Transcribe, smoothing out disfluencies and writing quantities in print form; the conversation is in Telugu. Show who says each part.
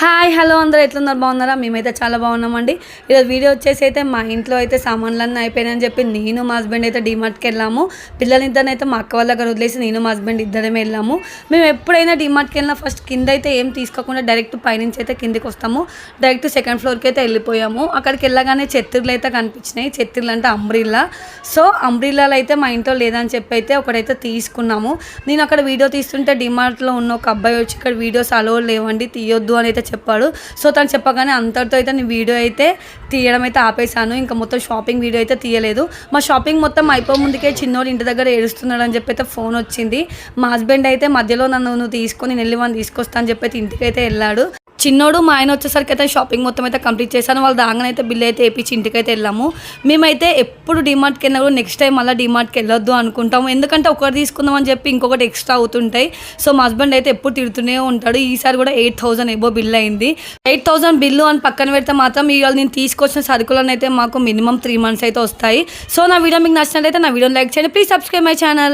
Speaker 1: హాయ్ హలో అందరూ ఎట్లున్నారు బాగున్నారా? మేమైతే చాలా బాగున్నామండి. ఈరోజు వీడియో వచ్చేసి అయితే మా ఇంట్లో అయితే సామాన్లన్నీ అయిపోయినాయని చెప్పి నేను మా హస్బెండ్ అయితే డిమార్ట్కి వెళ్ళాము. పిల్లలిద్దరిని అయితే మా అక్క వాళ్ళ దగ్గర వదిలేసి నేను మా హస్బెండ్ ఇద్దరమే వెళ్ళాము. మేము ఎప్పుడైనా డిమార్ట్కి వెళ్ళినా ఫస్ట్ కింద అయితే ఏం తీసుకోకుండా డైరెక్ట్ పైనుంచి అయితే కిందికి వస్తాము. డైరెక్ట్ సెకండ్ ఫ్లోర్కి అయితే వెళ్ళిపోయాము. అక్కడికి వెళ్ళగానే చెత్తిర్లు అయితే కనిపించినాయి. చెత్తిర్లు అంటే అంబ్రిల్లా. సో అంబ్రిల్లాలు అయితే మా ఇంట్లో లేదని చెప్పి అయితే ఒకటైతే తీసుకున్నాము. నేను అక్కడ వీడియో తీస్తుంటే డిమార్ట్లో ఉన్న ఒక అబ్బాయి వచ్చి ఇక్కడ వీడియోస్ అలో లేవండి తీయొద్దు అని అయితే చెప్పాడు. సో తను చెప్పగానే అంతటితో అయితే నేను వీడియో అయితే తీయడం అయితే ఆపేశాను. ఇంకా మొత్తం షాపింగ్ వీడియో అయితే తీయలేదు. మా షాపింగ్ మొత్తం అయిపోయి ముందుకే చిన్నోడు ఇంటి దగ్గర ఏడుస్తున్నాడు అని చెప్పి అయితే ఫోన్ వచ్చింది. మా హస్బెండ్ అయితే మధ్యలో నువ్వు తీసుకొని నేను వెళ్ళి వాళ్ళని తీసుకొస్తా అని చెప్పి అయితే ఇంటికి అయితే వెళ్ళాడు. చిన్నోడు మా ఆయన వచ్చేసరికి అయితే షాపింగ్ మొత్తం అయితే కంప్లీట్ చేశాను. వాళ్ళు దాగానైతే బిల్ అయితే వేయించి ఇంటికైతే వెళ్ళాము. మేమైతే ఎప్పుడు డిమార్ట్కి వెళ్ళినా కూడా నెక్స్ట్ టైం మళ్ళీ డిమార్ట్కి వెళ్ళొద్దు అనుకుంటాము. ఎందుకంటే ఒకటి తీసుకుందాం అని చెప్పి ఇంకొకటి ఎక్స్ట్రా అవుతుంటాయి. సో మా హస్బెండ్ అయితే ఎప్పుడు తిడుతూనే ఉంటాడు. ఈసారి కూడా 8,000 ఎబో బిల్ అయింది. 8,000 బిల్లు అని పక్కన పెడితే మాత్రం ఇవాళ నేను తీసుకొచ్చిన సరుకులను అయితే మాకు మినిమం 3 months అయితే వస్తాయి. సో నా వీడియో మీకు నచ్చినట్లయితే నా వీడియోని లైక్ చేయండి. Please subscribe my channel.